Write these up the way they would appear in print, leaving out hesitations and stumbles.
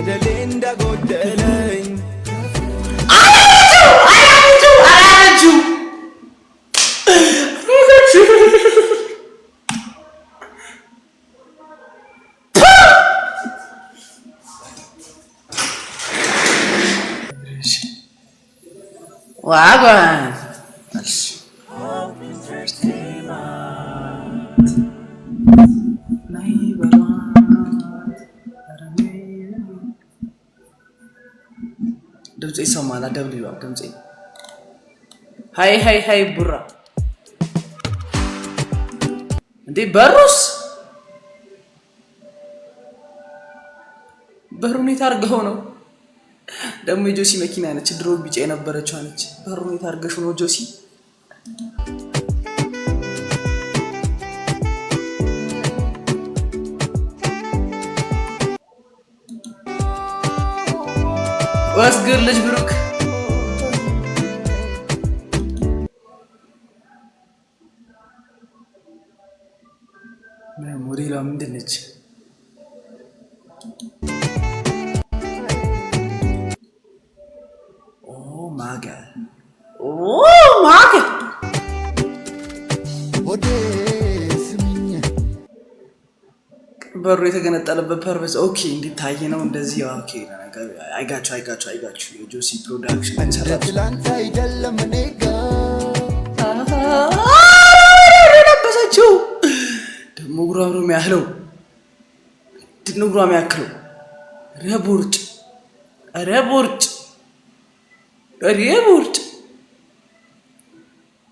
በደሌንዳ ጎደለኝ አራጁ ዋጋን ድምጼ ይሰማል። ደብሊው ድምጼ ሃይ ቡራ እንዴ በሩን የታርገው ነው ደግሞ የጆሲ መኪና ነች። ድሮ ቢጫ የነበረችው ነች። በሩን የታርገሽው ነው ጆሲ። ወስግር ልጅ ብሩክ ሞዴሏ ምንድን ነች? ማገ በሩ የተገነጠለበት ፐርፐስ ኦኬ እንዲታይ ነው እንደዚህ። ኦኬ አይጋችሁ የጆሲ ፕሮዳክሽን ሰራላንተ አይደለም ነጋ ለበሰችው ደሞ ጉራምሮ የሚያህለው ድንጉራም ያክለው ረቦርጭ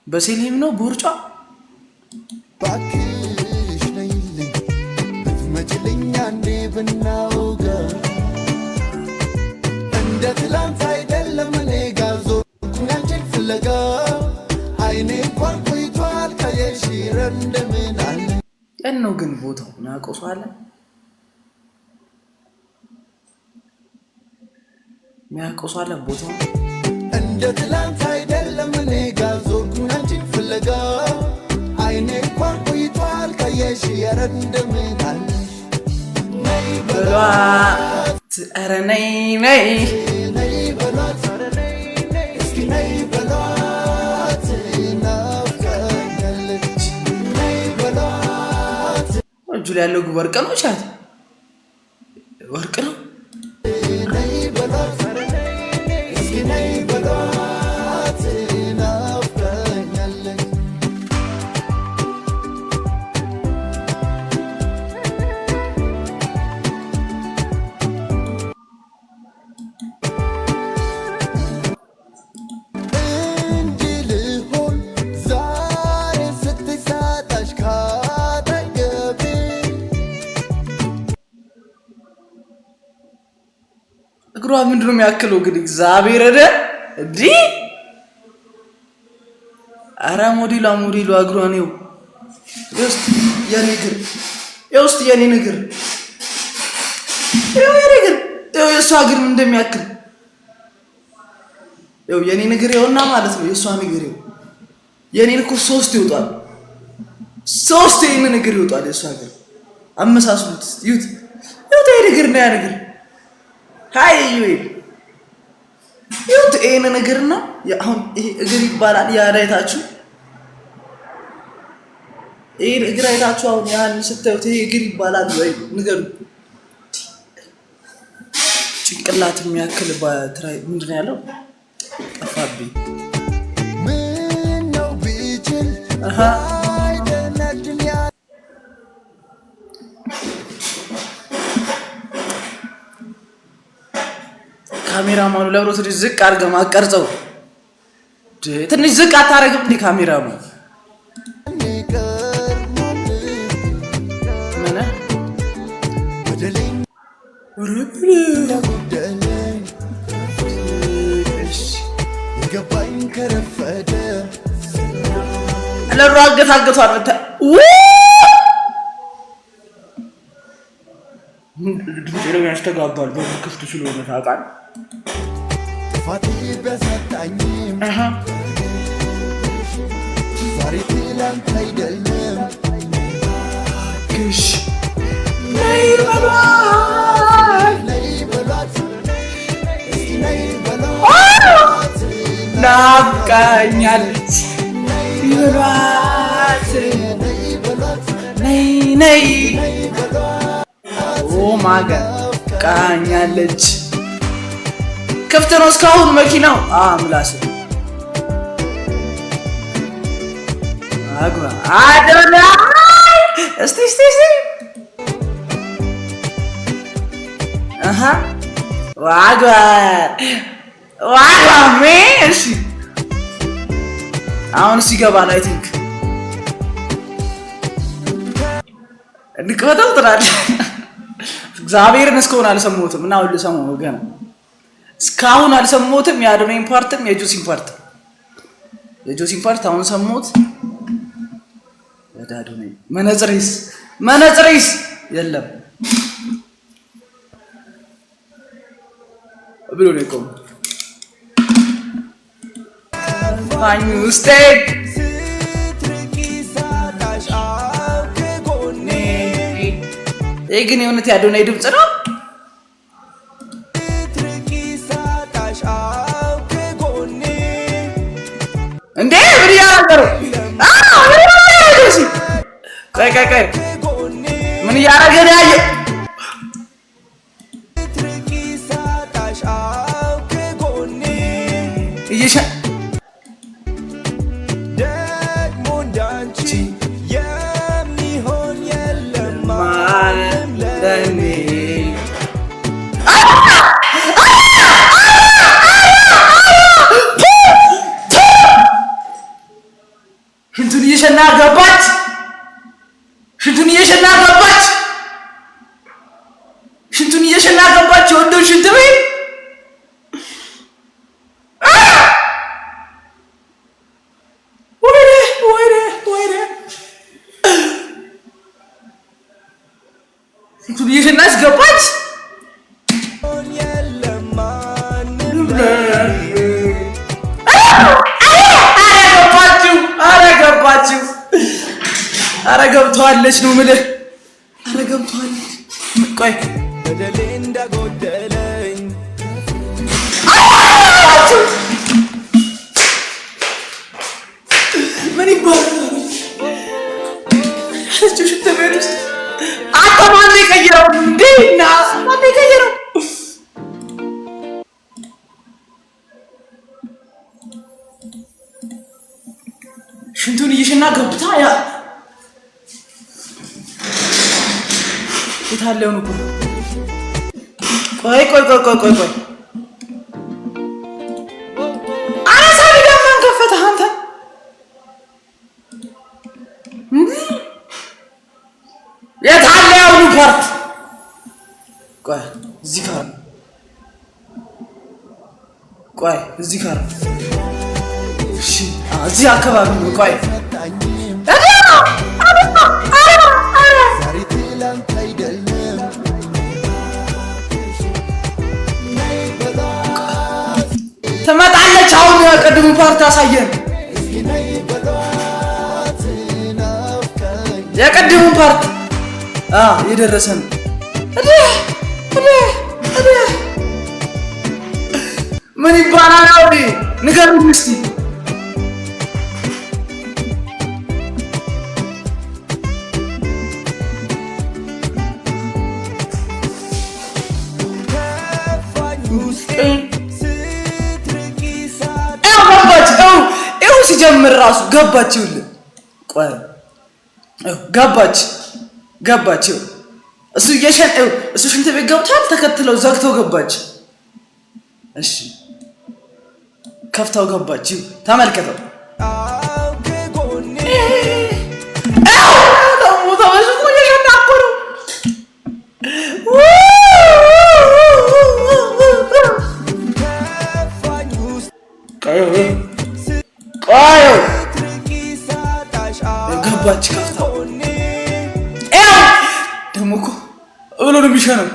በሰሊም ነው ቦርጫ ባክሽ ነይልኝ ብትመጪልኝ አንዴ ብናውጋ እንደ ትላንት አይደለም እኔ ጋር ዞርኩኝ አንቺን ፍለጋ አይኔ እንኳን ቆይቷል ካየሽ እንደምን አለ ያን ነው ግን ቦታው ናቆሷለ ሚያቆሷለ ቦታው እንደ ትላንት አይደለም እኔ ጋር ዞርኩኝ አንቺን ፍለጋ አይኔ እንኳን ቆይቷል ካየሽ እንደምን አለ ነይ በሏት ኧረ ነይ በሏት እስኪ ነይ በሏት ናፍቃኛለች ነይ በሏት እጁ ላይ ያለው ወርቅ ነው ቻት ወርቅ ነው ነይ በሏት እስኪ ነይ በሏት ናፍቃኛለች እግሯ ምንድነው የሚያክለው ግን እግዚአብሔር አይደ እንዴ አራ ሞዴሏ እግሯ ነው የኔ ነገር የሷ እግር ምን እንደሚያክል የኔ ነገር ይኸውና ማለት ነው። የሷ ነገር የኔን እኮ 3 ይወጣል 3 የኔ ነገር ይወጣል። የሷ እግር አመሳስሉት ይዩት የኔ ነገር ነው ያ ነገር ሃይ ይሁት ኤነ ነገርና አሁን ይሄ እግር ይባላል። ያዳይታችሁ ይሄ እግር አይታችሁ አሁን ያን ስትዩት ይሄ እግር ይባላል ወይ ንገሩ። ጭንቅላት የሚያክል በትራይ ምንድነው ያለው ጠፋብኝ። ምን ነው ቢችል ካሜራማኑ ለብሮት ዝቅ አድርገህ ማቀርጸው ትንሽ ዝቅ አታረግም እንዴ ካሜራማኑ? አገቷል ድምጤ ያስተጋባል በክፍት ስለሆነ ታውቃል። ፋቲ በሰጣኝም ዛሬ ትላንት አይደለም ክሽ ነይ በሏት ናፍቃኛለች ይበሏት ነይ ነይ ኦ ማጋ ናፍቃኛለች። ክፍት ነው እስካሁን መኪናው ምላስ አግባ አደላ እስቲ ዋጋ እሺ አሁን ሲገባል አይ ቲንክ እንድቀበጣው ትላለህ። እግዚአብሔርን እስካሁን አልሰማሁትም እና ሁሉ ሰሞኑ ገና እስካሁን አልሰማሁትም። የአዶናይን ፓርትም የጆሲን ፓርት አሁን ሰማሁት። ወደ አዶናይ መነጽሬስ የለም ብሎ ነው የቆመው። ፋኝ ውስጥ ይሄ ግን የእውነት የአዶናይ ድምፅ ነው እንዴ? ምን እያደረገ ነው? ቆይ ምን እያደረገ ነው? ያየው ሽንቱን እየሸና ገባች። የወንዶች ሽንት ቤት ሽንቱን እየሸናች ገባች። አረ ገብቷለች ነው የምልህ። አረ ገብቷለች። ቆይ በደሌ እንዳጎደለኝ ምን ይባላል? ሽንት ቤት ውስጥ አንተ ማነው የቀየረው? እንዴና ማነው የቀየረው? ሽንቱን እየሸና ገብታ ያ የታለው ነው? ቆይ አራሳሪ ደማን ከፈተ አንተ የታለው ነው ፓርት? ቆይ እዚህ ጋር እሺ፣ እዚህ አካባቢ ነው። ቆይ ትመጣለች። አሁን የቅድሙ ፓርት አሳየን። የቅድሙ ፓርት የደረሰ ነው። ምን ይባላል? አውዲ ንገሩኝ እስቲ። ሲጀምር ራሱ ገባች። ይኸውልህ ቆይ ገባች። እሱ ሽንት ቤት ገብቷል። ተከትለው ዘግተው ገባች። እሺ ከፍታው ገባች። ተመልከተው። ገባች ከፍታው። ደግሞ እኮ ብሎ ነው የሚሸነው።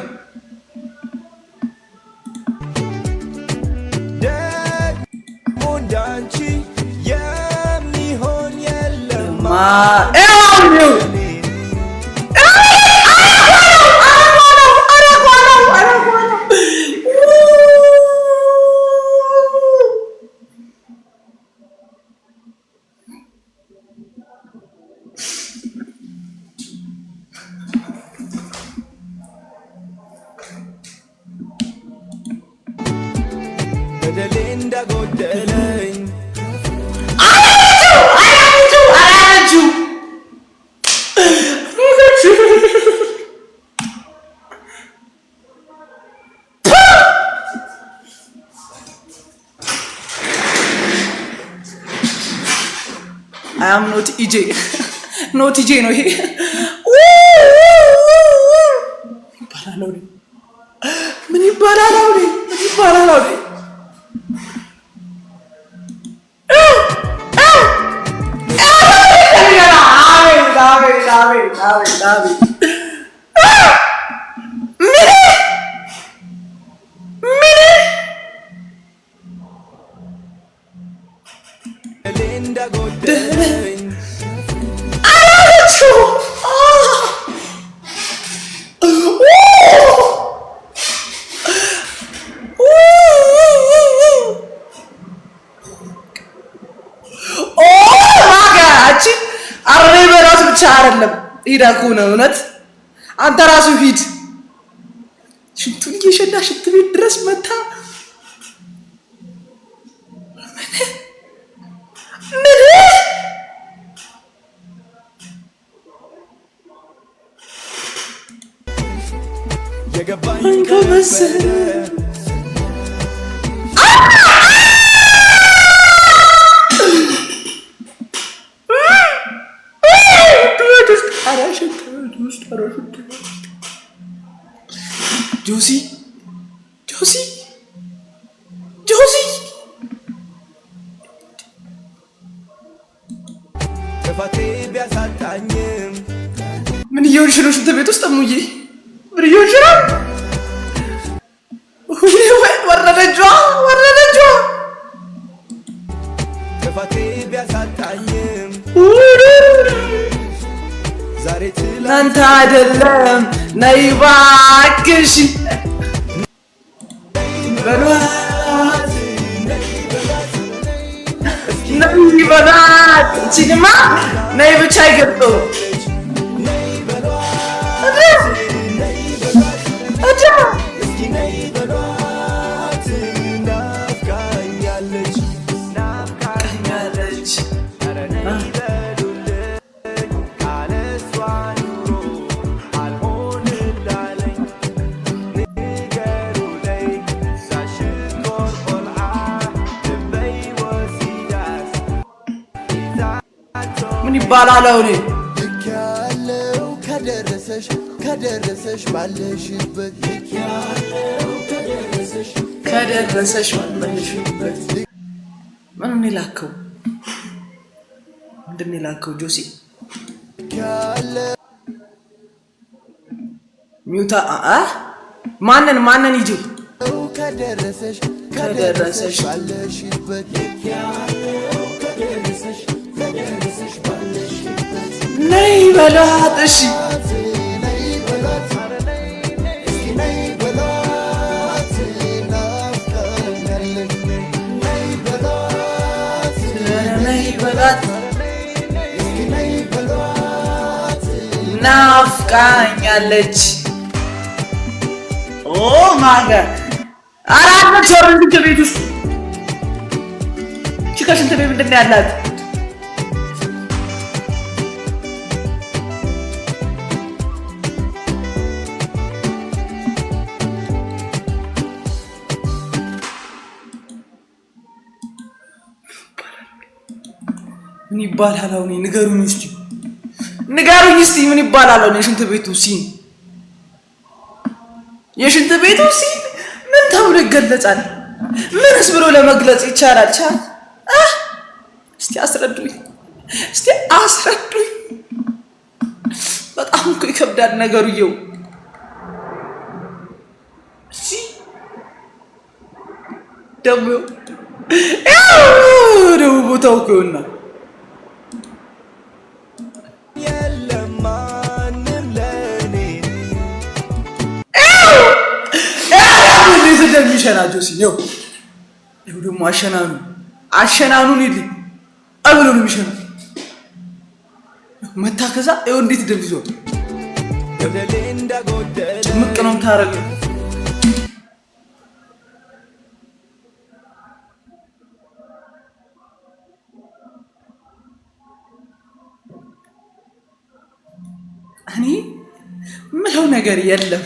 ኢጄ ኖት ኢጄ ነው ይሄ ይባላል። ምን ይባላል? ምን ይባላል? አይደለም ሂዳ ከሆነ እውነት አንተ ራሱ ሂድ። ሽንቱን እየሸና ሽንት ቤት ድረስ መታ የገባኝ ከመሰለ ጆሲ ምን እየሆንሽ ነው? ሽንት ቤት ውስጥ እሙዬ ምን እየሆንሽ ነው? ወረደጇ እናንተ አይደለም ነይ እባክሽ በሏት ነይ በሏት። እቺንማ ነይ ብቻ አይገባውም። ምን ይባላል? አውኔ ከደረሰሽ ባለሽበት ምን ላከው? ምንድን ላከው? ጆሲ ሚውታ ማንን ይጂ ከደረሰሽ ባለሽበት ነይ በሏት። እሺ ናፍቃኛለች። ኦ ማጋ አራት ሽንት ቤት ውስጥ ሽንት ቤት ምንድን ነው ያላት? ምን ይባላል? አሁን ንገሩኝ እስቲ ምን ይባላል? አሁን የሽንት ቤቱ ሲን ምን ተብሎ ይገለጻል? ምንስ ብሎ ለመግለጽ ይቻላል? እስቲ አስረዱኝ። በጣም እኮ ይከብዳል ነገሩየው። እሺ ደግሞ ቦታው እኮ ይሆናል። እንደሚሸና ጆሲ ነው ደግሞ አሸናኑን ይል አብሎ ነው የሚሸና መታከዛ ይኸው እንዴት ደብዞ ጭምቅ ነው ታረገው። እኔ ምለው ነገር የለም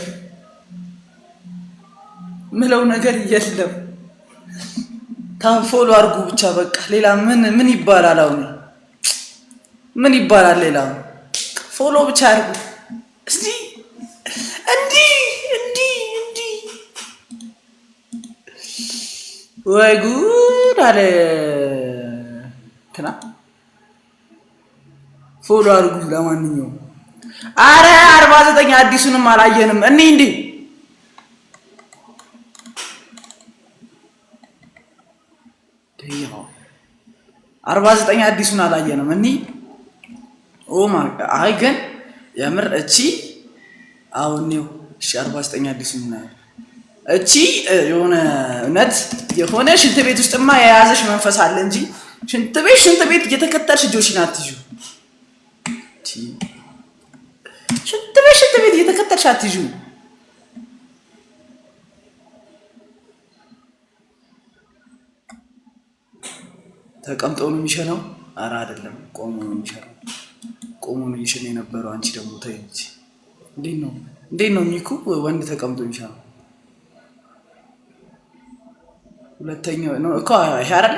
ታፎሎ አድርጉ ብቻ በቃ ሌላ ምን ይባላል? አሁን ምን ይባላል ሌላ? ፎሎ ብቻ አድርጉ እስቲ። እንዲህ ወይ ጉድ አለ እንትና። ፎሎ አድርጉ። ለማንኛውም አረ 49 አዲሱንም አላየንም። እንዴ 49 አዲሱን አላየንም። ኦ ማይ አይ ግን የምር እቺ አሁን ነው። እሺ 49 አዲሱን ነው እቺ የሆነ እውነት የሆነ ሽንት ቤት ውስጥማ የያዘሽ መንፈስ አለ እንጂ ሽንት ቤት እየተከተልሽ ጆሽን አትይዙ። ሽንት ቤት እየተከተልሽ አትይዙ። ተቀምጦ ነው የሚሸነው። ኧረ አይደለም ቆሞ ነው የሚሸነው። ቆሞ ነው ይሸነ የነበረው። አንቺ ደግሞ ተይ እንጂ እንዴት ነው ሚኩ ወንድ ተቀምጦ የሚሸነው? ሁለተኛው ነው እኮ ይሄ አይደል?